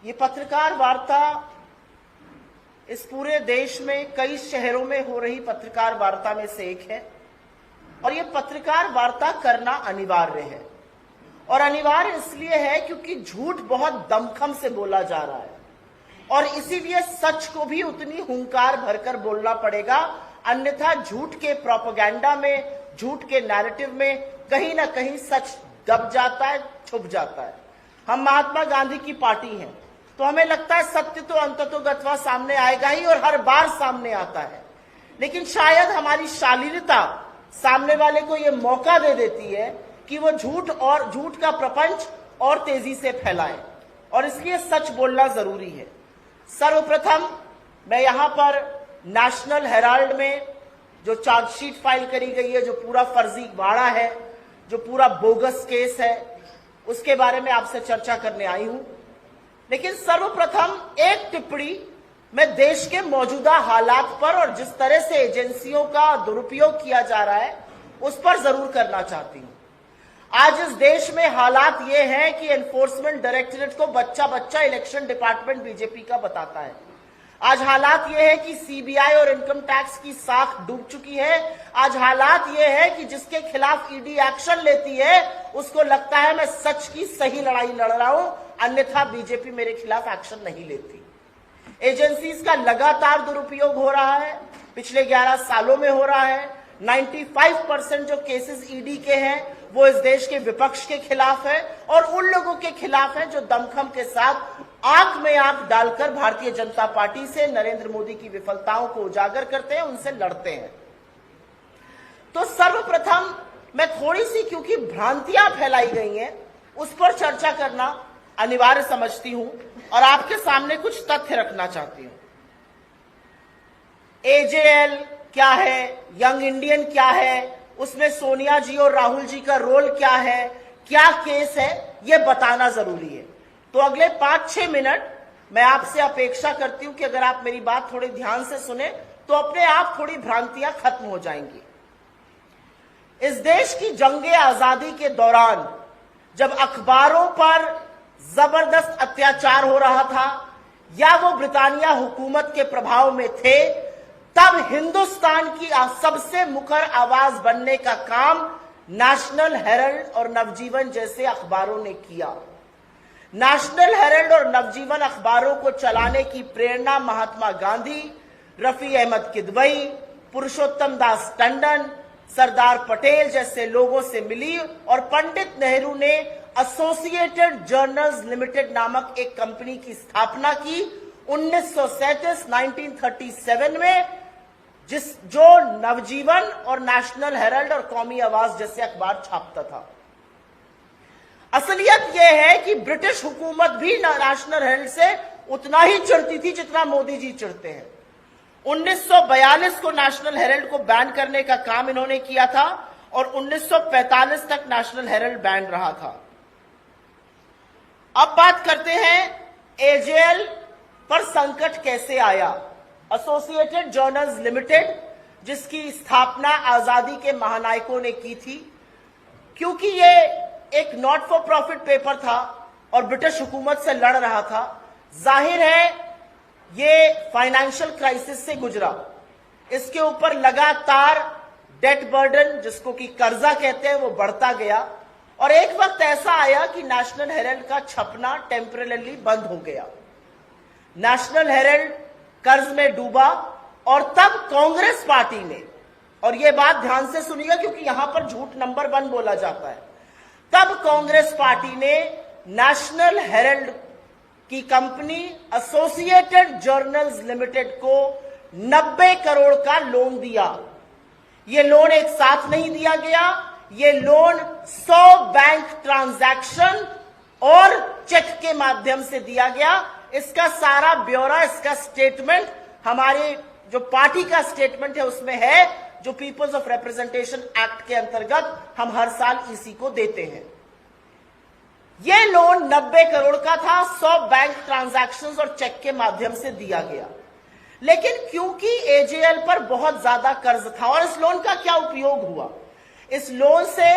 ये पत्रकार वार्ता इस पूरे देश में कई शहरों में हो रही पत्रकार वार्ता में से एक है और ये पत्रकार वार्ता करना अनिवार्य है। और अनिवार्य इसलिए है क्योंकि झूठ बहुत दमखम से बोला जा रहा है और इसीलिए सच को भी उतनी हुंकार भरकर बोलना पड़ेगा, अन्यथा झूठ के प्रोपेगेंडा में, झूठ के नैरेटिव में कहीं ना कहीं सच दब जाता है, छुप जाता है। हम महात्मा गांधी की पार्टी हैं तो हमें लगता है सत्य तो अंततोगत्वा सामने आएगा ही और हर बार सामने आता है, लेकिन शायद हमारी शालीनता सामने वाले को यह मौका दे देती है कि वो झूठ का प्रपंच और तेजी से फैलाए और इसलिए सच बोलना जरूरी है। सर्वप्रथम मैं यहां पर नेशनल हेराल्ड में जो चार्जशीट फाइल करी गई है, जो पूरा फर्जी वाड़ा है, जो पूरा बोगस केस है, उसके बारे में आपसे चर्चा करने आई हूं। लेकिन सर्वप्रथम एक टिप्पणी मैं देश के मौजूदा हालात पर और जिस तरह से एजेंसियों का दुरुपयोग किया जा रहा है उस पर जरूर करना चाहती हूं। आज इस देश में हालात ये हैं कि एनफोर्समेंट डायरेक्टरेट को बच्चा बच्चा इलेक्शन डिपार्टमेंट बीजेपी का बताता है। आज हालात ये है कि सीबीआई और इनकम टैक्स की साख डूब चुकी है। आज हालात ये है कि जिसके खिलाफ ईडी एक्शन लेती है उसको लगता है मैं सच की सही लड़ाई लड़ रहा हूं, अन्यथा बीजेपी मेरे खिलाफ एक्शन नहीं लेती। एजेंसीज का लगातार दुरुपयोग हो रहा है, पिछले 11 सालों में हो रहा है। 95% जो केसेस ईडी के हैं वो इस देश के विपक्ष के खिलाफ है और उन लोगों के खिलाफ है जो दमखम के साथ आंख में आंख डालकर भारतीय जनता पार्टी से, नरेंद्र मोदी की विफलताओं को उजागर करते हैं, उनसे लड़ते हैं। तो सर्वप्रथम मैं थोड़ी सी, क्योंकि भ्रांतियां फैलाई गई हैं, उस पर चर्चा करना अनिवार्य समझती हूं और आपके सामने कुछ तथ्य रखना चाहती हूं। एजेएल क्या है, यंग इंडियन क्या है, उसमें सोनिया जी और राहुल जी का रोल क्या है, क्या केस है, यह बताना जरूरी है। तो अगले 5-6 मिनट मैं आपसे अपेक्षा करती हूं कि अगर आप मेरी बात थोड़ी ध्यान से सुने तो अपने आप थोड़ी भ्रांतियां खत्म हो जाएंगी। इस देश की जंगे आजादी के दौरान जब अखबारों पर जबरदस्त अत्याचार हो रहा था या वो ब्रिटानिया हुकूमत के प्रभाव में थे, तब हिंदुस्तान की सबसे मुखर आवाज बनने का काम नेशनल हेरल्ड और नवजीवन जैसे अखबारों ने किया। नेशनल हेरल्ड और नवजीवन अखबारों को चलाने की प्रेरणा महात्मा गांधी, रफी अहमद किदवई, पुरुषोत्तम दास टंडन, सरदार पटेल जैसे लोगों से मिली और पंडित नेहरू ने एसोसिएटेड जर्नल्स लिमिटेड नामक एक कंपनी की स्थापना की 1937 में, जो नवजीवन और नेशनल हेरल्ड और कौमी आवाज जैसे अखबार छापता था। असलियत यह है कि ब्रिटिश हुकूमत भी नेशनल हेरल्ड से उतना ही चिढ़ती थी जितना मोदी जी चिढ़ते हैं। 1942 को नेशनल हेरल्ड को बैन करने का काम इन्होंने किया था और 1945 तक नेशनल हेरल्ड बैन रहा था। अब बात करते हैं एजेएल पर संकट कैसे आया। एसोसिएटेड जर्नल्स लिमिटेड, जिसकी स्थापना आजादी के महानायकों ने की थी, क्योंकि ये एक नॉट फॉर प्रॉफिट पेपर था और ब्रिटिश हुकूमत से लड़ रहा था, जाहिर है ये फाइनेंशियल क्राइसिस से गुजरा। इसके ऊपर लगातार डेट बर्डन, जिसको कि कर्जा कहते हैं, वो बढ़ता गया और एक वक्त ऐसा आया कि नेशनल हेरल्ड का छपना टेम्परेरी बंद हो गया। नेशनल हेरल्ड कर्ज में डूबा और तब कांग्रेस पार्टी ने, और यह बात ध्यान से सुनिएगा क्योंकि यहां पर झूठ नंबर 1 बोला जाता है, तब कांग्रेस पार्टी ने नेशनल हेरल्ड की कंपनी एसोसिएटेड जर्नल्स लिमिटेड को 90 करोड़ का लोन दिया। यह लोन एक साथ नहीं दिया गया, यह लोन 100 बैंक ट्रांजैक्शन और चेक के माध्यम से दिया गया। इसका सारा ब्यौरा, इसका स्टेटमेंट हमारे जो पार्टी का स्टेटमेंट है उसमें है, जो पीपल्स ऑफ रिप्रेजेंटेशन एक्ट के अंतर्गत हम हर साल ईसी को देते हैं। यह लोन 90 करोड़ का था, 100 बैंक ट्रांजैक्शंस और चेक के माध्यम से दिया गया। लेकिन क्योंकि एजेएल पर बहुत ज्यादा कर्ज था, और इस लोन का क्या उपयोग हुआ, इस लोन से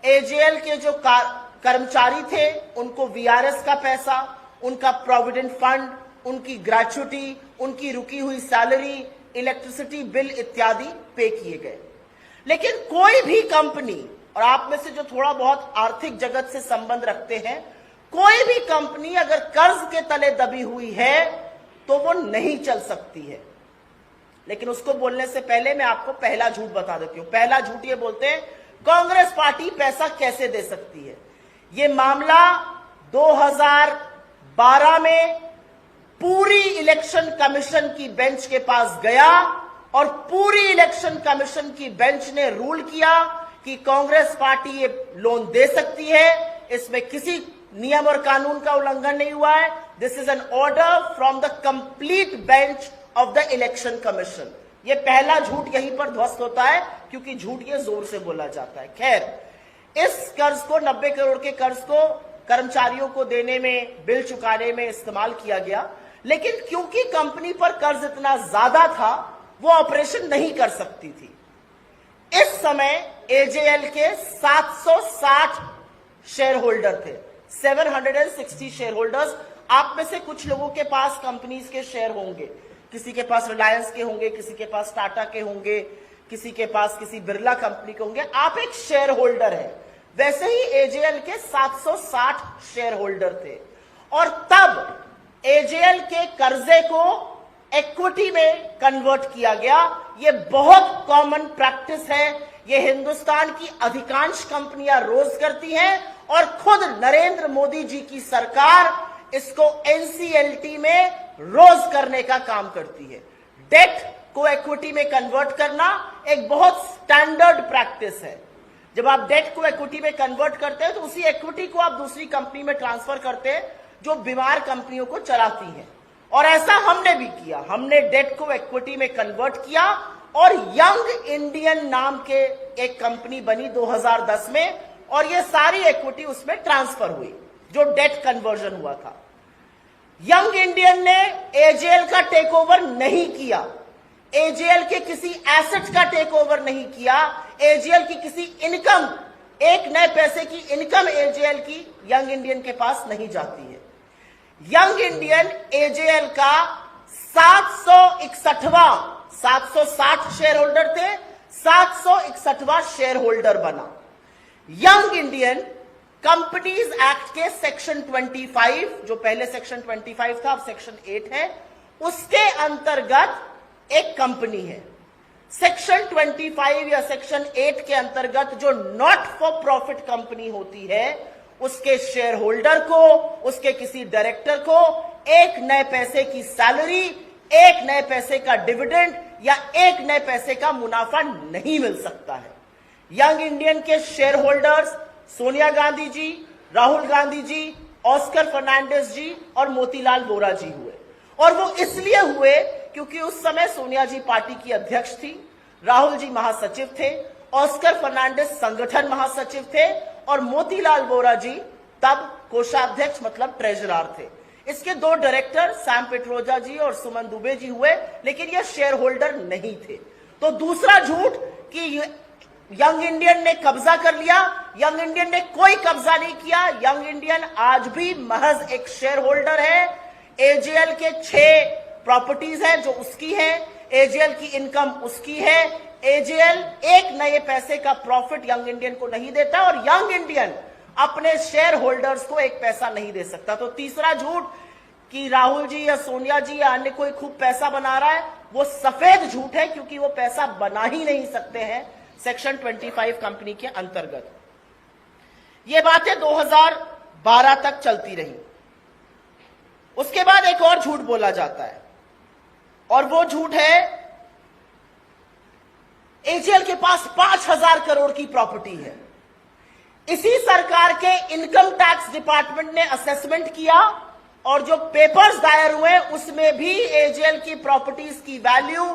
एजेएल के जो कर्मचारी थे उनको वीआरएस का पैसा, उनका प्रोविडेंट फंड, उनकी ग्रेच्युटी, उनकी रुकी हुई सैलरी, इलेक्ट्रिसिटी बिल इत्यादि पे किए गए। लेकिन कोई भी कंपनी, और आप में से जो थोड़ा बहुत आर्थिक जगत से संबंध रखते हैं, कोई भी कंपनी अगर कर्ज के तले दबी हुई है तो वो नहीं चल सकती है। लेकिन उसको बोलने से पहले मैं आपको पहला झूठ बता देती हूं। पहला झूठ ये बोलते हैं कांग्रेस पार्टी पैसा कैसे दे सकती है। ये मामला 2012 में पूरी इलेक्शन कमीशन की बेंच के पास गया और पूरी इलेक्शन कमीशन की बेंच ने रूल किया कि कांग्रेस पार्टी ये लोन दे सकती है, इसमें किसी नियम और कानून का उल्लंघन नहीं हुआ है। This is an order from the complete bench of the election commission. ये पहला झूठ यहीं पर ध्वस्त होता है क्योंकि झूठ ये जोर से बोला जाता है। खैर, इस कर्ज को 90 करोड़ के कर्ज को कर्मचारियों को देने में, बिल चुकाने में इस्तेमाल किया गया। लेकिन क्योंकि कंपनी पर कर्ज इतना ज्यादा था, वो ऑपरेशन नहीं कर सकती थी। इस समय एजेएल के 760 शेयर होल्डर थे, 760 शेयर होल्डर्स। आप में से कुछ लोगों के पास कंपनीज के शेयर होंगे, किसी के पास रिलायंस के होंगे, किसी के पास टाटा के होंगे, किसी के पास किसी बिरला कंपनी के होंगे। आप एक शेयर होल्डर है। वैसे ही एजेएल के 760 शेयर होल्डर थे और तब एजेएल के कर्जे को इक्विटी में कन्वर्ट किया गया। यह बहुत कॉमन प्रैक्टिस है। यह हिंदुस्तान की अधिकांश कंपनियां रोज करती हैं और खुद नरेंद्र मोदी जी की सरकार इसको एनसीएलटी में रोज करने का काम करती है। डेट को इक्विटी में कन्वर्ट करना एक बहुत स्टैंडर्ड प्रैक्टिस है। जब आप डेट को इक्विटी में कन्वर्ट करते हैं तो उसी इक्विटी को आप दूसरी कंपनी में ट्रांसफर करते हैं जो बीमार कंपनियों को चलाती हैं, और ऐसा हमने भी किया। हमने डेट को इक्विटी में कन्वर्ट किया और यंग इंडियन नाम के एक कंपनी बनी 2010 में, और ये सारी इक्विटी उसमें ट्रांसफर हुई जो डेट कन्वर्जन हुआ था। यंग इंडियन ने एजेएल का टेक ओवर नहीं किया, एजेएल के किसी एसेट का टेक ओवर नहीं किया, एजेएल की किसी इनकम, एक नए पैसे की इनकम एजेएल की यंग इंडियन के पास नहीं जाती है। यंग इंडियन एजेएल का 760 शेयर होल्डर थे, 761वां शेयर होल्डर बना। यंग इंडियन कंपनीज एक्ट के सेक्शन 25, जो पहले सेक्शन 25 था अब सेक्शन 8 है, उसके अंतर्गत एक कंपनी है। सेक्शन 25 या सेक्शन 8 के अंतर्गत जो नॉट फॉर प्रॉफिट कंपनी होती है, उसके शेयर होल्डर को, उसके किसी डायरेक्टर को एक नए पैसे की सैलरी, एक नए पैसे का डिविडेंड या एक नए पैसे का मुनाफा नहीं मिल सकता है। यंग इंडियन के शेयर होल्डर्स सोनिया गांधी जी, राहुल गांधी जी, ऑस्कर फर्नांडिस जी और मोतीलाल वोरा जी हुए। और वो इसलिए हुए क्योंकि उस समय सोनिया जी पार्टी की अध्यक्ष थी, राहुल जी महासचिव थे, ऑस्कर फर्नांडिस संगठन महासचिव थे और मोतीलाल वोरा जी तब कोषाध्यक्ष मतलब ट्रेजरर थे। इसके दो डायरेक्टर सैम पिट्रोदा जी और सुमन दुबे जी हुए, लेकिन ये शेयर होल्डर नहीं थे। तो दूसरा झूठ कि यंग इंडियन ने कब्जा कर लिया, यंग इंडियन ने कोई कब्जा नहीं किया। यंग इंडियन आज भी महज एक शेयर होल्डर है। एजेएल के 6 प्रॉपर्टीज हैं जो उसकी है, एजेएल की इनकम उसकी है। एजेएल एक नए पैसे का प्रॉफिट यंग इंडियन को नहीं देता और यंग इंडियन अपने शेयर होल्डर्स को एक पैसा नहीं दे सकता। तो तीसरा झूठ कि राहुल जी या सोनिया जी या अन्य कोई खूब पैसा बना रहा है, वो सफेद झूठ है क्योंकि वो पैसा बना ही नहीं सकते हैं सेक्शन 25 कंपनी के अंतर्गत। ये बातें 2012 तक चलती रही। उसके बाद एक और झूठ बोला जाता है और वो झूठ है एजेएल के पास 5000 करोड़ की प्रॉपर्टी है। इसी सरकार के इनकम टैक्स डिपार्टमेंट ने असेसमेंट किया और जो पेपर्स दायर हुए उसमें भी एजेएल की प्रॉपर्टीज की value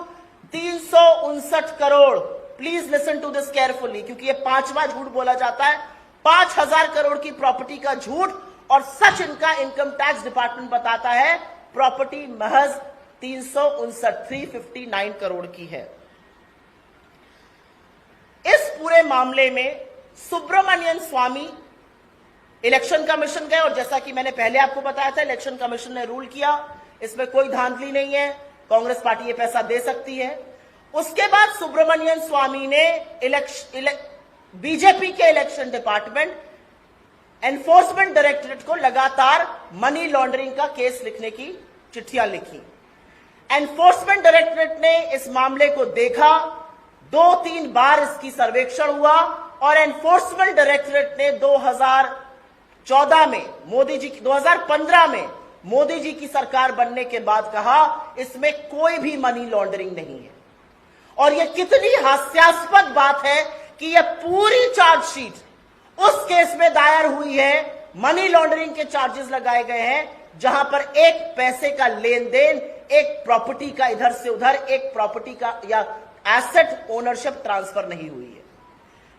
359 crore. Please listen to this carefully क्योंकि ये 5वां झूठ बोला जाता है। 5000 करोड़ की प्रॉपर्टी का झूठ और सच इनका इनकम टैक्स डिपार्टमेंट बताता है प्रॉपर्टी महज 359 करोड़ की है। इस पूरे मामले में सुब्रमण्यन स्वामी इलेक्शन कमीशन गए और जैसा कि मैंने पहले आपको बताया था, इलेक्शन कमीशन ने रूल किया, इसमें कोई धांधली नहीं है, कांग्रेस पार्टी ये पैसा दे सकती है। उसके बाद सुब्रमण्यन स्वामी ने बीजेपी के इलेक्शन डिपार्टमेंट, एनफोर्समेंट डायरेक्टरेट को लगातार मनी लॉन्ड्रिंग का केस लिखने की चिट्ठियां लिखी। एनफोर्समेंट डायरेक्टरेट ने इस मामले को देखा, 2-3 बार इसकी सर्वेक्षण हुआ और एनफोर्समेंट डायरेक्टरेट ने 2014 में 2015 में मोदी जी की सरकार बनने के बाद कहा इसमें कोई भी मनी लॉन्ड्रिंग नहीं है। और यह कितनी हास्यास्पद बात है कि यह पूरी चार्जशीट उस केस में दायर हुई है, मनी लॉन्ड्रिंग के चार्जेस लगाए गए हैं, जहां पर एक पैसे का लेन देन, एक प्रॉपर्टी का इधर से उधर, एक प्रॉपर्टी का या एसेट ओनरशिप ट्रांसफर नहीं हुई है।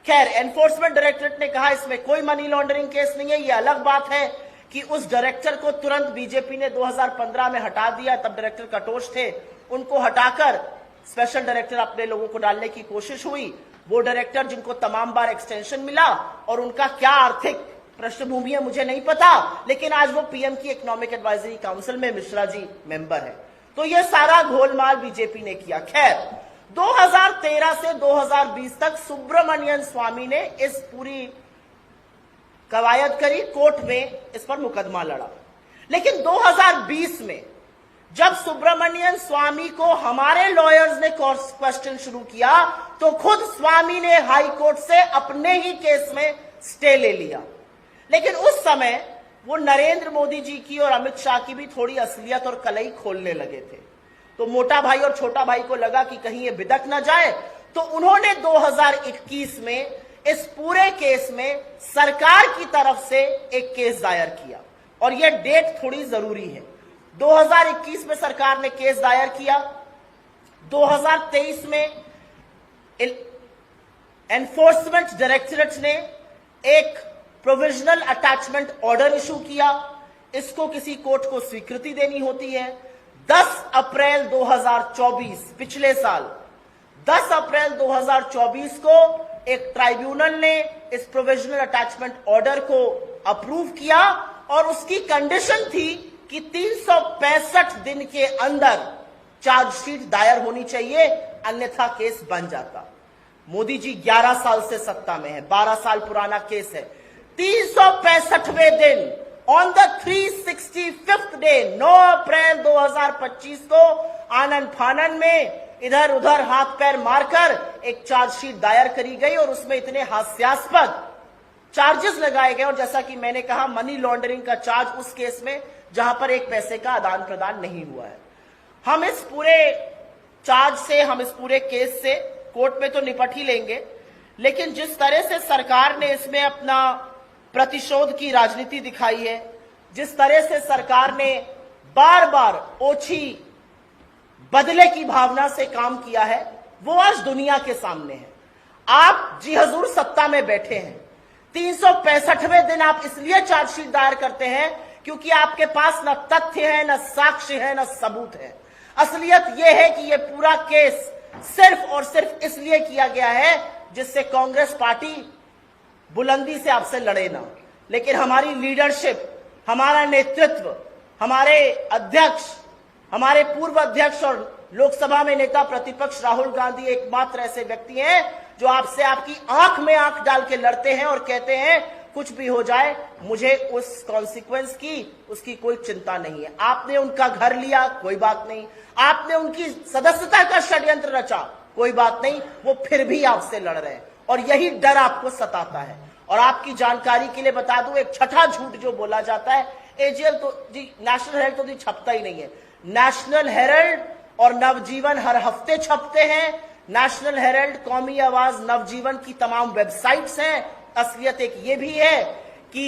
खैर, एनफोर्समेंट डायरेक्टरेट ने कहा इसमें कोई मनी लॉन्ड्रिंग केस नहीं है। यह अलग बात है कि उस डायरेक्टर को तुरंत बीजेपी ने 2015 में हटा दिया, तब डायरेक्टर कटोच थे, उनको हटाकर स्पेशल डायरेक्टर अपने लोगों को डालने की कोशिश हुई। वो डायरेक्टर जिनको तमाम बार एक्सटेंशन मिला और उनका क्या आर्थिक पृष्ठभूमि है मुझे नहीं पता, लेकिन आज वो पीएम की इकोनॉमिक एडवाइजरी काउंसिल में मिश्रा जी मेंबर है। तो ये सारा घोलमाल बीजेपी ने किया। खैर, 2013 से 2020 तक सुब्रमण्यन स्वामी ने इस पूरी कवायद करी, कोर्ट में इस पर मुकदमा लड़ा। लेकिन 2020 में जब सुब्रमण्यन स्वामी को हमारे लॉयर्स ने क्वेश्चन शुरू किया तो खुद स्वामी ने हाई कोर्ट से अपने ही केस में स्टे ले लिया। लेकिन उस समय वो नरेंद्र मोदी जी की और अमित शाह की भी थोड़ी असलियत और कलई खोलने लगे थे, तो मोटा भाई और छोटा भाई को लगा कि कहीं ये बिदक ना जाए, तो उन्होंने 2021 में इस पूरे केस में सरकार की तरफ से एक केस दायर किया। और यह डेट थोड़ी जरूरी है, 2021 में सरकार ने केस दायर किया, 2023 में एनफोर्समेंट डायरेक्टरेट ने एक प्रोविजनल अटैचमेंट ऑर्डर इशू किया, इसको किसी कोर्ट को स्वीकृति देनी होती है। 10 अप्रैल 2024 पिछले साल 10 अप्रैल 2024 को एक ट्राइब्यूनल ने इस प्रोविजनल अटैचमेंट ऑर्डर को अप्रूव किया और उसकी कंडीशन थी कि 365 दिन के अंदर चार्जशीट दायर होनी चाहिए, अन्यथा केस बन जाता। मोदी जी 11 साल से सत्ता में है, 12 साल पुराना केस है। 365वें दिन ऑन द 365th डे 9 अप्रैल 2025 को आनन फानन में इधर उधर हाथ पैर मारकर एक चार्जशीट दायर करी गई और उसमें इतने हास्यास्पद चार्जेस लगाए गए। और जैसा कि मैंने कहा, मनी लॉन्ड्रिंग का चार्ज उस केस में जहां पर एक पैसे का आदान प्रदान नहीं हुआ है। हम इस पूरे चार्ज से, हम इस पूरे केस से कोर्ट में तो निपट ही लेंगे, लेकिन जिस तरह से सरकार ने इसमें अपना प्रतिशोध की राजनीति दिखाई है, जिस तरह से सरकार ने बार बार ओछी बदले की भावना से काम किया है, वो आज दुनिया के सामने है। आप जी हजूर सत्ता में बैठे हैं, 365वें दिन आप इसलिए चार्जशीट दायर करते हैं क्योंकि आपके पास न तथ्य है, न साक्ष्य है, न सबूत है। असलियत यह है कि यह पूरा केस सिर्फ और सिर्फ इसलिए किया गया है जिससे कांग्रेस पार्टी बुलंदी से आपसे लड़े ना। लेकिन हमारी लीडरशिप, हमारा नेतृत्व, हमारे अध्यक्ष, हमारे पूर्व अध्यक्ष और लोकसभा में नेता प्रतिपक्ष राहुल गांधी एकमात्र ऐसे व्यक्ति हैं जो आपसे आपकी आंख में आंख डाल के लड़ते हैं और कहते हैं कुछ भी हो जाए मुझे उस कॉन्सिक्वेंस की, उसकी कोई चिंता नहीं है। आपने उनका घर लिया, कोई बात नहीं, आपने उनकी सदस्यता का षड्यंत्र रचा, कोई बात नहीं, वो फिर भी आपसे लड़ रहे हैं और यही डर आपको सताता है। और आपकी जानकारी के लिए बता दूं, एक छठा झूठ जो बोला जाता है, एजीएल तो जी, नेशनल हेराल्ड तो जी छपता ही नहीं है। नेशनल हेराल्ड और नवजीवन हर हफ्ते छपते हैं। नेशनल हेराल्ड, कौमी आवाज, नवजीवन की तमाम वेबसाइट्स हैं। असलियत एक ये भी है कि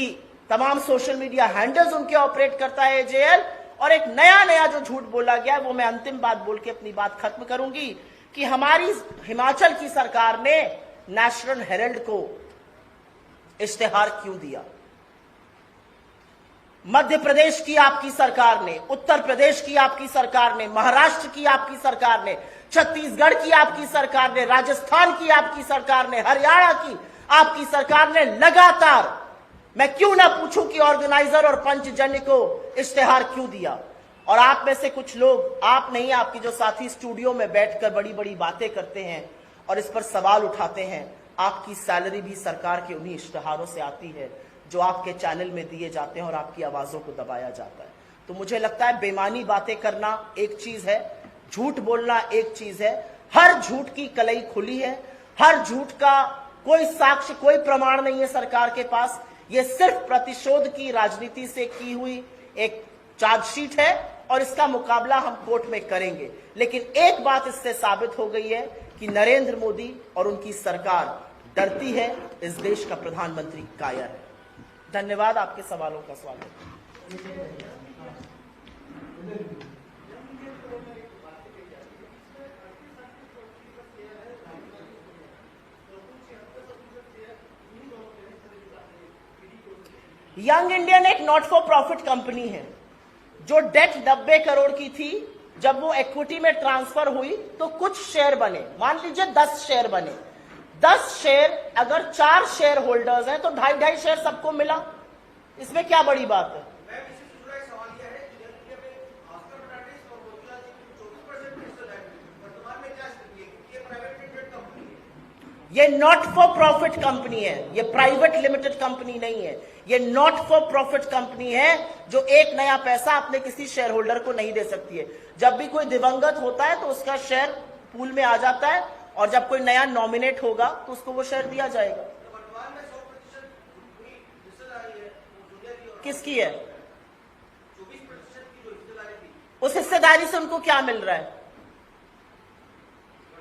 तमाम सोशल मीडिया हैंडल्स उनके ऑपरेट करता है एजेएल। और एक नया जो झूठ बोला गया, वो मैं अंतिम बात बोल के अपनी बात खत्म करूंगी, कि हमारी हिमाचल की सरकार ने नेशनल हेराल्ड को इश्तेहार क्यों दिया। मध्य प्रदेश की आपकी सरकार ने, उत्तर प्रदेश की आपकी सरकार ने, महाराष्ट्र की आपकी सरकार ने, छत्तीसगढ़ की आपकी सरकार ने, राजस्थान की आपकी सरकार ने, हरियाणा की आपकी सरकार ने लगातार मैं क्यों ना पूछूं कि ऑर्गेनाइजर और पंचजन्य को इश्तेहार क्यों दिया। और आप में से कुछ लोग, आप नहीं, आपके जो साथी स्टूडियो में बैठकर बड़ी बड़ी बातें करते हैं और इस पर सवाल उठाते हैं, आपकी सैलरी भी सरकार के उन्हीं इश्तेहारों से आती है जो आपके चैनल में दिए जाते हैं और आपकी आवाजों को दबाया जाता है। तो मुझे लगता है बेमानी बातें करना एक चीज है, झूठ बोलना एक चीज है। हर झूठ की कलई खुली है, हर झूठ का कोई साक्ष्य, कोई प्रमाण नहीं है सरकार के पास। ये सिर्फ प्रतिशोध की राजनीति से की हुई एक चार्जशीट है और इसका मुकाबला हम कोर्ट में करेंगे। लेकिन एक बात इससे साबित हो गई है कि नरेंद्र मोदी और उनकी सरकार डरती है, इस देश का प्रधानमंत्री कायर है। धन्यवाद। आपके सवालों का स्वागत। यंग इंडियन एक नॉट फॉर प्रॉफिट कंपनी है जो डेट 90 करोड़ की थी। जब वो इक्विटी में ट्रांसफर हुई तो कुछ शेयर बने, मान लीजिए 10 शेयर बने। 10 शेयर, अगर 4 शेयर होल्डर्स हैं तो 2.5 शेयर सबको मिला। इसमें क्या बड़ी बात है? ये नॉट फॉर प्रॉफिट कंपनी है, ये प्राइवेट लिमिटेड कंपनी नहीं है। ये नॉट फॉर प्रॉफिट कंपनी है जो एक नया पैसा अपने किसी शेयर होल्डर को नहीं दे सकती है। जब भी कोई दिवंगत होता है तो उसका शेयर पूल में आ जाता है और जब कोई नया नॉमिनेट होगा तो उसको वो शेयर दिया जाएगा। किसकी है? उस हिस्सेदारी से उनको क्या मिल रहा है?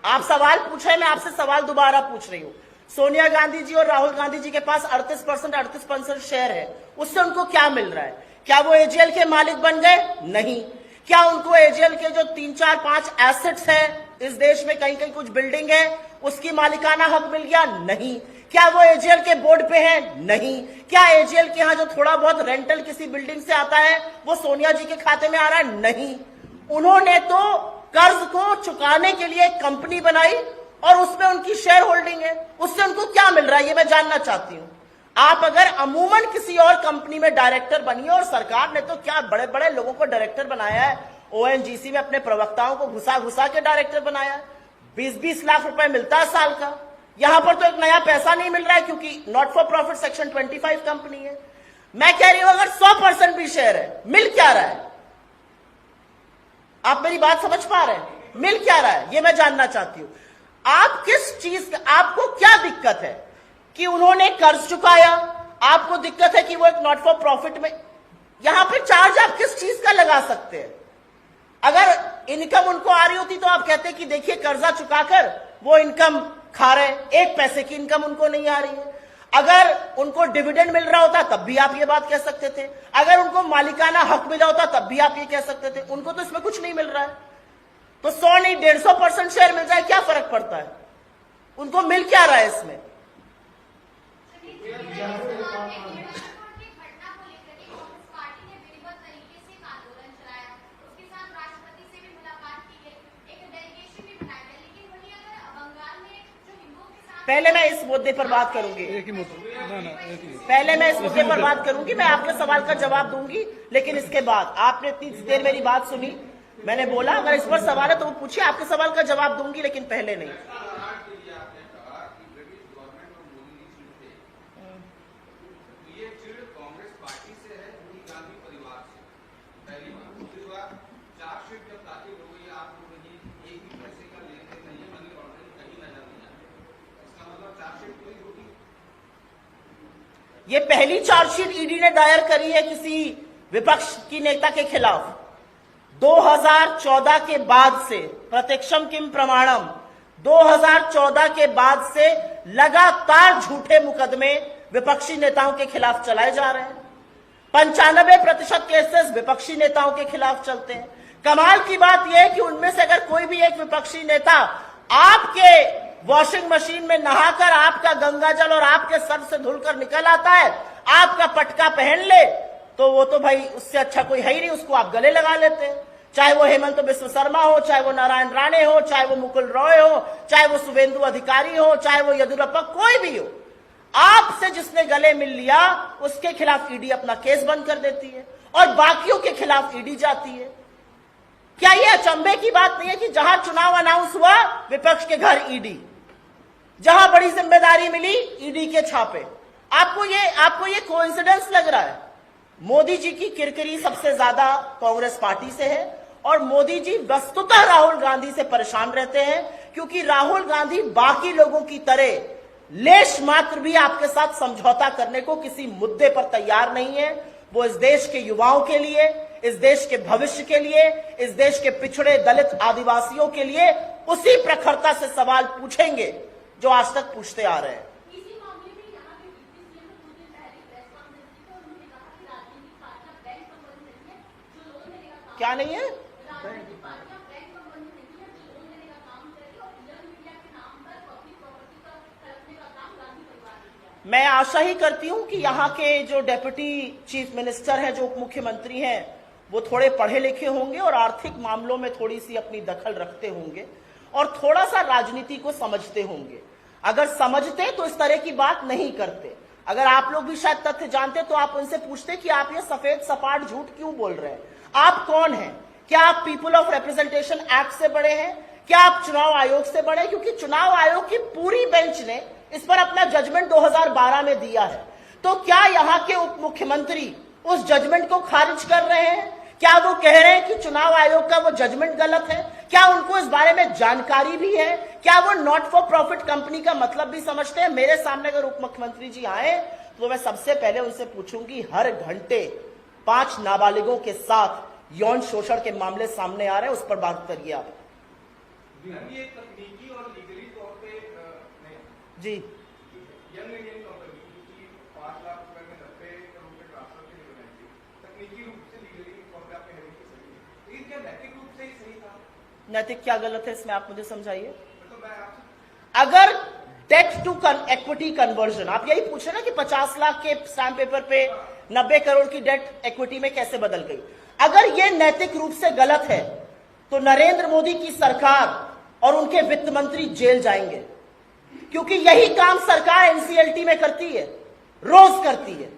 आप सवाल पूछे, मैं आपसे सवाल दोबारा पूछ रही हूं। सोनिया गांधी जी और राहुल गांधी जी के पास 38% शेयर है, उससे उनको क्या मिल रहा है? क्या वो एजीएल के मालिक बन गए? नहीं। क्या उनको एजीएल के जो 3, 4, 5 एसेट्स हैं इस देश में, कहीं कहीं कुछ बिल्डिंग है, उसकी मालिकाना हक मिल गया? नहीं। क्या वो एजीएल के बोर्ड पे है? नहीं। क्या एजीएल के यहां जो थोड़ा बहुत रेंटल किसी बिल्डिंग से आता है वो सोनिया जी के खाते में आ रहा है? नहीं। उन्होंने तो कर्ज को चुकाने के लिए एक कंपनी बनाई और उसमें उनकी शेयर होल्डिंग है। उससे उनको क्या मिल रहा है ये मैं जानना चाहती हूं। आप अगर अमूमन किसी और कंपनी में डायरेक्टर बनिए, और सरकार ने तो क्या बड़े बड़े लोगों को डायरेक्टर बनाया है। ओएनजीसी में अपने प्रवक्ताओं को घुसा घुसा के डायरेक्टर बनाया है। 20-20 लाख रुपए मिलता है साल का। यहां पर तो एक नया पैसा नहीं मिल रहा है क्योंकि not for profit section 25 company है। मैं कह रही हूं अगर 100% भी शेयर है, मिल क्या रहा है? आप मेरी बात समझ पा रहे हैं? मिल क्या रहा है ये मैं जानना चाहती हूं। आप किस चीज, आपको क्या दिक्कत है कि उन्होंने कर्ज चुकाया? आपको दिक्कत है कि वो एक नॉट फॉर प्रॉफिट में, यहां पे चार्ज आप किस चीज का लगा सकते हैं? अगर इनकम उनको आ रही होती तो आप कहते कि देखिए कर्जा चुकाकर वो इनकम खा रहे, 1 पैसे की इनकम उनको नहीं आ रही है। अगर उनको डिविडेंड मिल रहा होता तब भी आप ये बात कह सकते थे। अगर उनको मालिकाना हक मिला होता तब भी आप ये कह सकते थे। उनको तो इसमें कुछ नहीं मिल रहा है, तो 100 नहीं 150% शेयर मिल जाए क्या फर्क पड़ता है? उनको मिल क्या रहा है इसमें? पहले मैं इस मुद्दे पर बात करूंगी, पहले मैं इस मुद्दे पर बात करूंगी, मैं आपके सवाल का जवाब दूंगी। लेकिन इसके बाद आपने इतनी देर मेरी बात सुनी, मैंने बोला अगर इस पर सवाल है तो पूछिए, आपके सवाल का जवाब दूंगी, लेकिन पहले नहीं। ये पहली चार्जशीट ईडी ने दायर करी है किसी विपक्ष की नेता के खिलाफ। 2014 के बाद से, प्रत्यक्षम किम प्रमाणम, 2014 के बाद से लगातार झूठे मुकदमे विपक्षी नेताओं के खिलाफ चलाए जा रहे हैं। 95% केसेस विपक्षी नेताओं के खिलाफ चलते हैं। कमाल की बात यह है कि उनमें से अगर कोई भी एक विपक्षी नेता आपके वॉशिंग मशीन में नहाकर आपका गंगाजल और आपके सर से धुलकर निकल आता है, आपका पटका पहन ले, तो वो तो भाई उससे अच्छा कोई है ही नहीं, उसको आप गले लगा लेते हैं। चाहे वो हेमंत बिस्व शर्मा हो, चाहे वो नारायण राणे हो, चाहे वो मुकुल रॉय हो, चाहे वो शुभेंदु अधिकारी हो, चाहे वो येदियुरप्पा, कोई भी हो। आपसे जिसने गले मिल लिया उसके खिलाफ ईडी अपना केस बंद कर देती है और बाकियों के खिलाफ ईडी जाती है। क्या यह अचंभे की बात नहीं है कि जहां चुनाव अनाउंस हुआ विपक्ष के घर ईडी, जहां बड़ी जिम्मेदारी मिली ईडी के छापे। आपको ये कोइंसिडेंस लग रहा है? मोदी जी की किरकिरी सबसे ज्यादा कांग्रेस पार्टी से है और मोदी जी वस्तुतः राहुल गांधी से परेशान रहते हैं, क्योंकि राहुल गांधी बाकी लोगों की तरह लेश मात्र भी आपके साथ समझौता करने को किसी मुद्दे पर तैयार नहीं है। वो इस देश के युवाओं के लिए, इस देश के भविष्य के लिए, इस देश के पिछड़े दलित आदिवासियों के लिए उसी प्रखरता से सवाल पूछेंगे जो आज तक पूछते आ रहे हैं। क्या नहीं है? मैं आशा ही करती हूं कि यहाँ के जो डेप्यूटी चीफ मिनिस्टर हैं, जो उप मुख्यमंत्री हैं, वो थोड़े पढ़े लिखे होंगे और आर्थिक मामलों में थोड़ी सी अपनी दखल रखते होंगे और थोड़ा सा राजनीति को समझते होंगे। अगर समझते तो इस तरह की बात नहीं करते। अगर आप लोग भी शायद तथ्य जानते तो आप उनसे पूछते कि आप ये सफेद सपाट झूठ क्यों बोल रहे हैं? आप कौन हैं? क्या आप पीपल ऑफ रिप्रेजेंटेशन एक्ट से बड़े हैं? क्या आप चुनाव आयोग से बड़े? क्योंकि चुनाव आयोग की पूरी बेंच ने इस पर अपना जजमेंट 2012 में दिया है। तो क्या यहाँ के उप मुख्यमंत्री उस जजमेंट को खारिज कर रहे हैं? क्या वो कह रहे हैं कि चुनाव आयोग का वो जजमेंट गलत है? क्या उनको इस बारे में जानकारी भी है? क्या वो नॉट फॉर प्रॉफिट कंपनी का मतलब भी समझते हैं? मेरे सामने अगर उप मुख्यमंत्री जी आए तो मैं सबसे पहले उनसे पूछूंगी, हर घंटे 5 नाबालिगों के साथ यौन शोषण के मामले सामने आ रहे हैं, उस पर बात करिए आप। ये तकनीकी और लीगली तौर पे जी यंग इंडियन कंपनी की 5 लाख रुपए में 90 करोड़ के ट्रांसफर के लिए बनाई थी, तकनीकी रूप से लीगली तौर पे आपके हेडिंग की सही है, लेकिन क्या नैतिक रूप से ही सही था? नैतिक क्या गलत है इसमें, आप मुझे समझाइए। मतलब मैं आपसे अगर डेट टू इक्विटी कन्वर्जन, आप यही पूछ रहे ना कि 50 लाख के स्टैम्प पेपर पे 90 करोड़ की डेट इक्विटी में कैसे बदल गई? अगर यह नैतिक रूप से गलत है तो नरेंद्र मोदी की सरकार और उनके वित्त मंत्री जेल जाएंगे, क्योंकि यही काम सरकार एनसीएलटी में करती है, रोज करती है।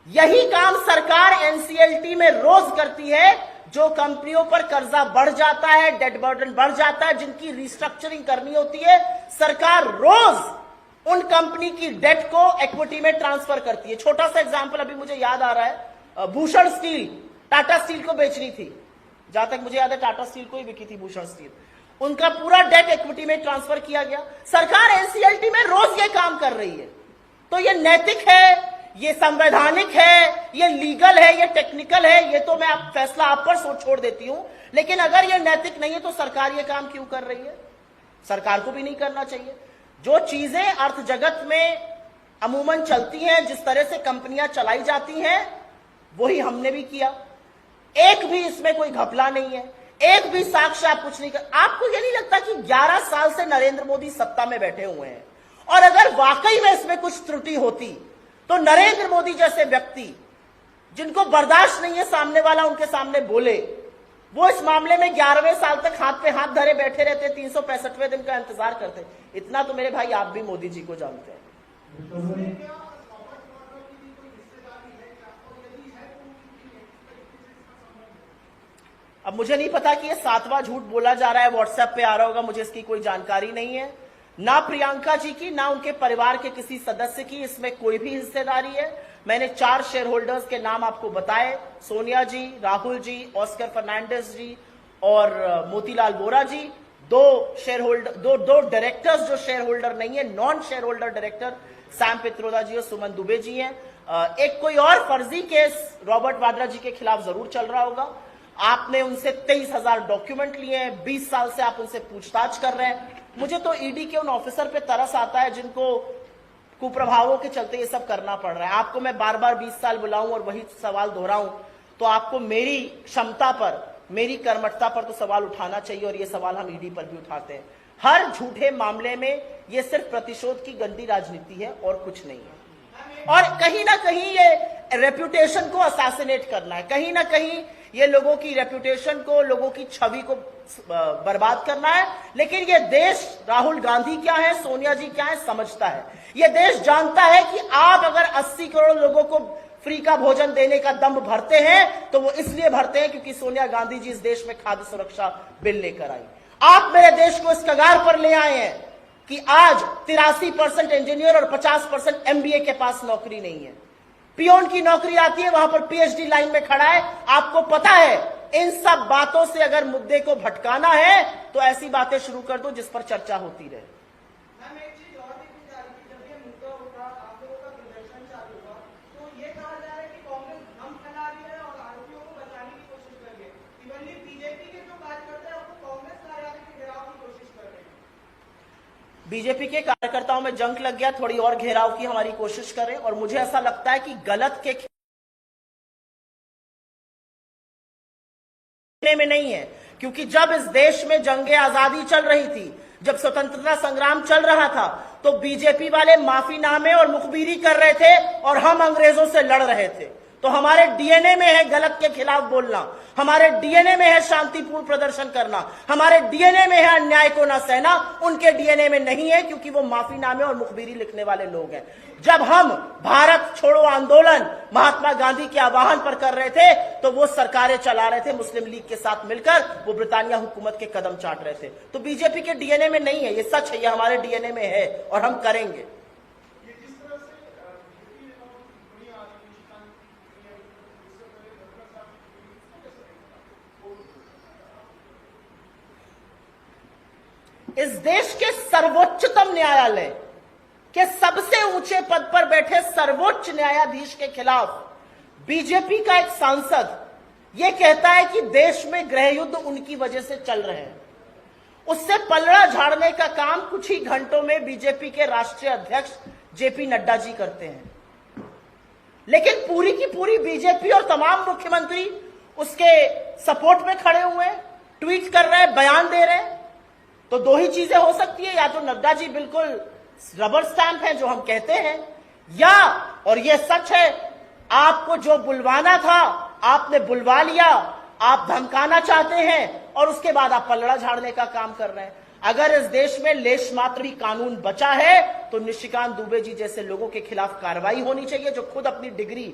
यही काम सरकार एनसीएलटी में रोज करती है। जो कंपनियों पर कर्जा बढ़ जाता है, डेट बर्डन बढ़ जाता है, जिनकी रिस्ट्रक्चरिंग करनी होती है, सरकार रोज उन कंपनी की डेट को इक्विटी में ट्रांसफर करती है। छोटा सा एग्जांपल अभी मुझे याद आ रहा है, भूषण स्टील टाटा स्टील को बेचनी थी, जहां तक मुझे याद है टाटा स्टील को ही बिकी थी भूषण स्टील, उनका पूरा डेट इक्विटी में ट्रांसफर किया गया। सरकार एनसीएलटी में रोज ये काम कर रही है। तो ये नैतिक है, ये संवैधानिक है, ये लीगल है, ये टेक्निकल है, ये तो मैं फैसला आप पर छोड़ देती हूं। लेकिन अगर ये नैतिक नहीं है तो सरकार ये काम क्यों कर रही है? सरकार को भी नहीं करना चाहिए। जो चीजें अर्थ जगत में अमूमन चलती हैं, जिस तरह से कंपनियां चलाई जाती हैं, वही हमने भी किया। एक भी इसमें कोई घपला नहीं है, एक भी साक्ष्य आप कुछ नहीं कर। आपको यह नहीं लगता कि 11 साल से नरेंद्र मोदी सत्ता में बैठे हुए हैं, और अगर वाकई में इसमें कुछ त्रुटि होती तो नरेंद्र मोदी जैसे व्यक्ति, जिनको बर्दाश्त नहीं है सामने वाला उनके सामने बोले, वो इस मामले में 11वें साल तक हाथ पे हाथ धरे बैठे रहते, 365वें दिन का इंतजार करते। इतना तो मेरे भाई आप भी मोदी जी को जानते हैं। अब मुझे नहीं पता कि ये 7वां झूठ बोला जा रहा है, व्हाट्सएप पे आ रहा होगा, मुझे इसकी कोई जानकारी नहीं है। ना प्रियंका जी की, ना उनके परिवार के किसी सदस्य की इसमें कोई भी हिस्सेदारी है। मैंने 4 शेयर होल्डर्स के नाम आपको बताए, सोनिया जी, राहुल जी, ऑस्कर फर्नांडिस जी और मोतीलाल वोरा जी। 2 शेयर होल्डर, दो डायरेक्टर्स जो शेयर होल्डर नहीं है, non share holder director Sam Pitroda ji और सुमन दुबे जी हैं। एक कोई और फर्जी केस रॉबर्ट वाड्रा जी के खिलाफ जरूर चल रहा होगा। आपने उनसे 23,000 डॉक्यूमेंट लिए हैं, 20 साल से आप उनसे पूछताछ कर रहे हैं। मुझे तो ईडी के उन ऑफिसर पे तरस आता है जिनको कुप्रभावों के चलते ये सब करना पड़ रहा है। आपको मैं बार बार 20 साल बुलाऊं और वही सवाल दोहराऊं तो आपको मेरी क्षमता पर, मेरी कर्मठता पर तो सवाल उठाना चाहिए, और ये सवाल हम ईडी पर भी उठाते हैं। हर झूठे मामले में ये सिर्फ प्रतिशोध की गंदी राजनीति है और कुछ नहीं है। और कहीं ना कहीं ये रेपुटेशन को असैसिनेट करना है, कहीं ना कहीं ये लोगों की रेपुटेशन को, लोगों की छवि को बर्बाद करना है। लेकिन ये देश राहुल गांधी क्या है, सोनिया जी क्या है, समझता है। ये देश जानता है कि आप अगर 80 करोड़ लोगों को फ्री का भोजन देने का दम भरते हैं तो वो इसलिए भरते हैं क्योंकि सोनिया गांधी जी इस देश में खाद्य सुरक्षा बिल लेकर आई। आप मेरे देश को इस कगार पर ले आए हैं कि आज 83% इंजीनियर और 50% MBA के पास नौकरी नहीं है। पियोन की नौकरी आती है, वहां पर PhD लाइन में खड़ा है। आपको पता है, इन सब बातों से अगर मुद्दे को भटकाना है तो ऐसी बातें शुरू कर दो जिस पर चर्चा होती रहे। मैम एक चीज और देखी जा रही थी, जब ये मुद्दा उठा, आप लोगों का प्रदर्शन चालू हुआ, तो ये कहा जा रहा है कि कांग्रेस भ्रम फैला रही है और आरोपियों को बचाने की कोशिश कर रही है। इवनली बीजेपी के जो कार्यकर्ता है वो कांग्रेस कार्यालय के घेराव की कोशिश कर रहे हैं। बीजेपी के कार्यकर्ताओं में जंक लग गया, थोड़ी और घेराव की हमारी कोशिश करें। और मुझे ऐसा लगता है कि गलत के में नहीं है, क्योंकि जब इस देश में जंगे आजादी चल रही थी, जब स्वतंत्रता संग्राम चल रहा था, तो बीजेपी वाले माफीनामे और मुखबिरी कर रहे थे और हम अंग्रेजों से लड़ रहे थे। तो हमारे डीएनए में है गलत के खिलाफ बोलना, हमारे डीएनए में है शांतिपूर्ण प्रदर्शन करना, हमारे डीएनए में है अन्याय को न सहना। उनके डीएनए में नहीं है, क्योंकि वो माफीनामे और मुखबिरी लिखने वाले लोग हैं। जब हम भारत छोड़ो आंदोलन महात्मा गांधी के आह्वान पर कर रहे थे तो वो सरकारें चला रहे थे मुस्लिम लीग के साथ मिलकर, वो ब्रिटानिया हुकूमत के कदम चाट रहे थे। तो बीजेपी के डीएनए में नहीं है, ये सच है, ये हमारे डीएनए में है और हम करेंगे। इस देश के सर्वोच्चतम न्यायालय के सबसे ऊंचे पद पर बैठे सर्वोच्च न्यायाधीश के खिलाफ बीजेपी का एक सांसद यह कहता है कि देश में गृह युद्ध उनकी वजह से चल रहे हैं। उससे पलड़ा झाड़ने का काम कुछ ही घंटों में बीजेपी के राष्ट्रीय अध्यक्ष जेपी नड्डा जी करते हैं। लेकिन पूरी की पूरी बीजेपी और तमाम मुख्यमंत्री उसके सपोर्ट में खड़े हुए, ट्वीट कर रहे हैं, बयान दे रहे हैं। तो दो ही चीजें हो सकती है, या तो नड्डा जी बिल्कुल रबर स्टैंप है जो हम कहते हैं, या और ये सच है, आपको जो बुलवाना था आपने बुलवा लिया, आप धमकाना चाहते हैं और उसके बाद आप पलड़ा झाड़ने का काम कर रहे हैं। अगर इस देश में लेश मात्र भी कानून बचा है तो निशिकांत दुबे जी जैसे लोगों के खिलाफ कार्रवाई होनी चाहिए, जो खुद अपनी डिग्री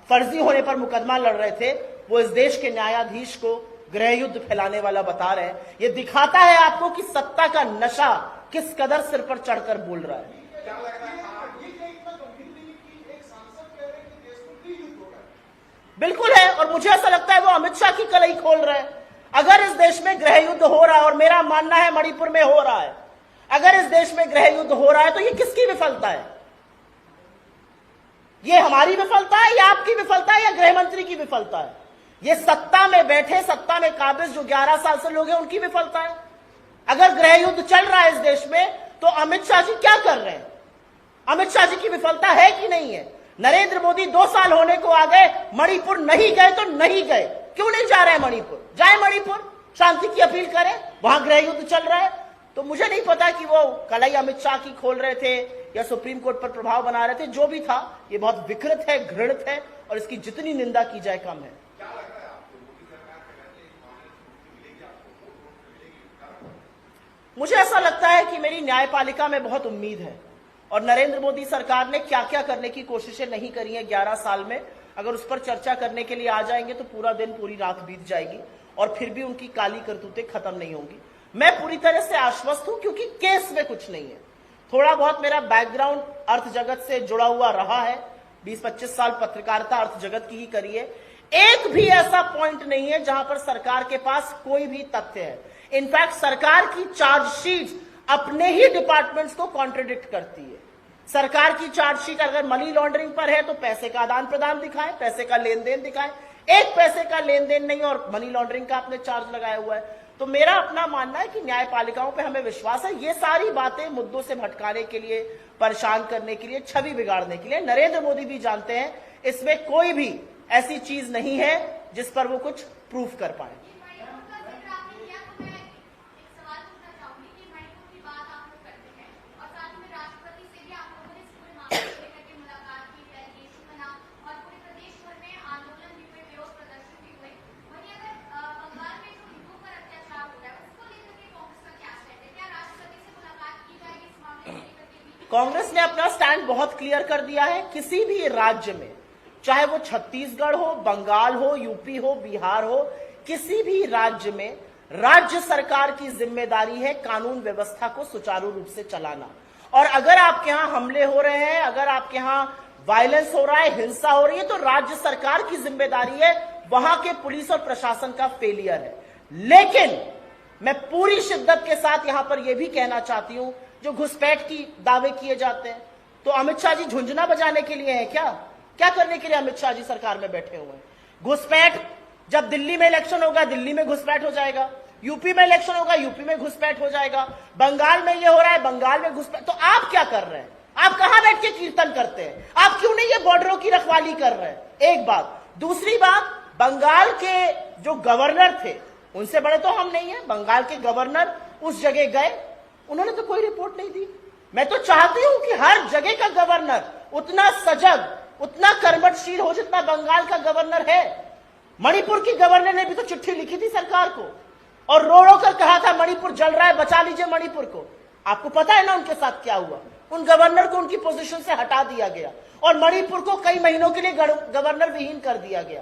फर्जी होने पर मुकदमा लड़ रहे थे। वो इस देश के न्यायाधीश को गृह युद्ध फैलाने वाला बता रहे हैं। ये दिखाता है आपको कि सत्ता का नशा किस कदर सिर पर चढ़कर बोल रहा है। बिल्कुल है, और मुझे ऐसा लगता है वो अमित शाह की कलई खोल रहे हैं। अगर इस देश में गृह युद्ध हो रहा है, और मेरा मानना है मणिपुर में हो रहा है, अगर इस देश में गृह युद्ध हो रहा है तो ये किसकी विफलता है? ये हमारी विफलता है या आपकी विफलता है या गृह मंत्री की विफलता है? ये सत्ता में बैठे, सत्ता में काबिज जो 11 साल से लोग हैं उनकी विफलता है। अगर गृह युद्ध चल रहा है इस देश में तो अमित शाह जी क्या कर रहे हैं? अमित शाह जी की विफलता है कि नहीं है? नरेंद्र मोदी 2 साल होने को आ गए, मणिपुर नहीं गए तो नहीं गए। क्यों नहीं जा रहे हैं मणिपुर? जाए मणिपुर, शांति की अपील करें, वहां गृह युद्ध चल रहा है। तो मुझे नहीं पता कि वो कलई अमित शाह की खोल रहे थे या सुप्रीम कोर्ट पर प्रभाव बना रहे थे। जो भी था, ये बहुत विकृत है, घृणित है, और इसकी जितनी निंदा की जाए कम है। मुझे ऐसा लगता है कि मेरी न्यायपालिका में बहुत उम्मीद है, और नरेंद्र मोदी सरकार ने क्या क्या करने की कोशिशें नहीं करी हैं 11 साल में, अगर उस पर चर्चा करने के लिए आ जाएंगे तो पूरा दिन पूरी रात बीत जाएगी और फिर भी उनकी काली करतूतें खत्म नहीं होंगी। मैं पूरी तरह से आश्वस्त हूं, क्योंकि केस में कुछ नहीं है। थोड़ा बहुत मेरा बैकग्राउंड अर्थ जगत से जुड़ा हुआ रहा है, 20-25 साल पत्रकारिता अर्थ जगत की ही करी है। एक भी ऐसा पॉइंट नहीं है जहां पर सरकार के पास कोई भी तथ्य है। इनफैक्ट सरकार की चार्जशीट अपने ही डिपार्टमेंट्स को कॉन्ट्रडिक्ट करती है। सरकार की चार्जशीट अगर मनी लॉन्ड्रिंग पर है तो पैसे का आदान प्रदान दिखाएं, पैसे का लेन देन दिखाएं। एक पैसे का लेन देन नहीं और मनी लॉन्ड्रिंग का आपने चार्ज लगाया हुआ है। तो मेरा अपना मानना है कि न्यायपालिकाओं पे हमें विश्वास है। ये सारी बातें मुद्दों से भटकाने के लिए, परेशान करने के लिए, छवि बिगाड़ने के लिए। नरेंद्र मोदी भी जानते हैं इसमें कोई भी ऐसी चीज नहीं है जिस पर वो कुछ प्रूफ कर पाए। कांग्रेस ने अपना स्टैंड बहुत क्लियर कर दिया है। किसी भी राज्य में, चाहे वो छत्तीसगढ़ हो, बंगाल हो, यूपी हो, बिहार हो, किसी भी राज्य में राज्य सरकार की जिम्मेदारी है कानून व्यवस्था को सुचारू रूप से चलाना। और अगर आपके यहां हमले हो रहे हैं, अगर आपके यहां वायलेंस हो रहा है, हिंसा हो रही है, तो राज्य सरकार की जिम्मेदारी है, वहां के पुलिस और प्रशासन का फेलियर है। लेकिन मैं पूरी शिद्दत के साथ यहां पर यह भी कहना चाहती हूं, जो घुसपैठ की दावे किए जाते हैं, तो अमित शाह जी झुंझुना बजाने के लिए है क्या? क्या करने के लिए अमित शाह जी सरकार में बैठे हुए हैं? घुसपैठ, जब दिल्ली में इलेक्शन होगा दिल्ली में घुसपैठ हो जाएगा, यूपी में इलेक्शन होगा यूपी में घुसपैठ हो जाएगा, बंगाल में ये हो रहा है बंगाल में घुसपैठ। तो आप क्या कर रहे हैं? आप कहां बैठ के कीर्तन करते हैं? आप क्यों नहीं ये बॉर्डरों की रखवाली कर रहे हैं? एक बात। दूसरी बात, बंगाल के जो गवर्नर थे, उनसे बड़े तो हम नहीं है, बंगाल के गवर्नर उस जगह गए, उन्होंने तो कोई रिपोर्ट नहीं दी। मैं तो चाहती हूं कि हर जगह का गवर्नर उतना सजग, उतना कर्मठशील हो जितना बंगाल का गवर्नर है। मणिपुर की गवर्नर ने भी तो चिट्ठी लिखी थी सरकार को और रो रो कर कहा था मणिपुर जल रहा है, बचा लीजिए मणिपुर को। आपको पता है ना उनके साथ क्या हुआ? उन गवर्नर को उनकी पोजीशन से हटा दिया गया और मणिपुर को कई महीनों के लिए गवर्नर विहीन कर दिया गया।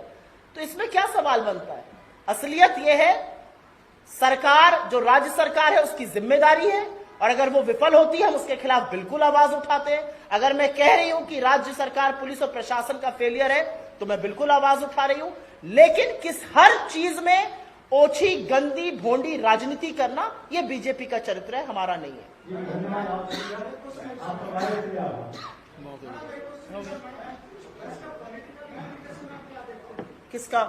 तो इसमें क्या सवाल बनता है? असलियत यह है, सरकार जो राज्य सरकार है उसकी जिम्मेदारी है, और अगर वो विफल होती है हम उसके खिलाफ बिल्कुल आवाज उठाते हैं। अगर मैं कह रही हूं कि राज्य सरकार, पुलिस और प्रशासन का फेलियर है, तो मैं बिल्कुल आवाज उठा रही हूं। लेकिन किस हर चीज में ओछी, गंदी, भोंडी राजनीति करना, यह बीजेपी का चरित्र है, हमारा नहीं है। किसका?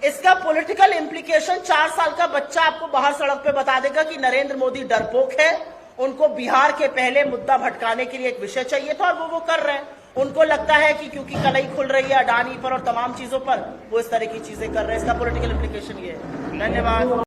इसका पॉलिटिकल इंप्लीकेशन 4 साल का बच्चा आपको बाहर सड़क पे बता देगा कि नरेंद्र मोदी डरपोक है, उनको बिहार के पहले मुद्दा भटकाने के लिए एक विषय चाहिए था और वो कर रहे हैं। उनको लगता है कि क्योंकि कलई खुल रही है अडानी पर और तमाम चीजों पर, वो इस तरह की चीजें कर रहे हैं। इसका पॉलिटिकल इंप्लीकेशन ये है। धन्यवाद।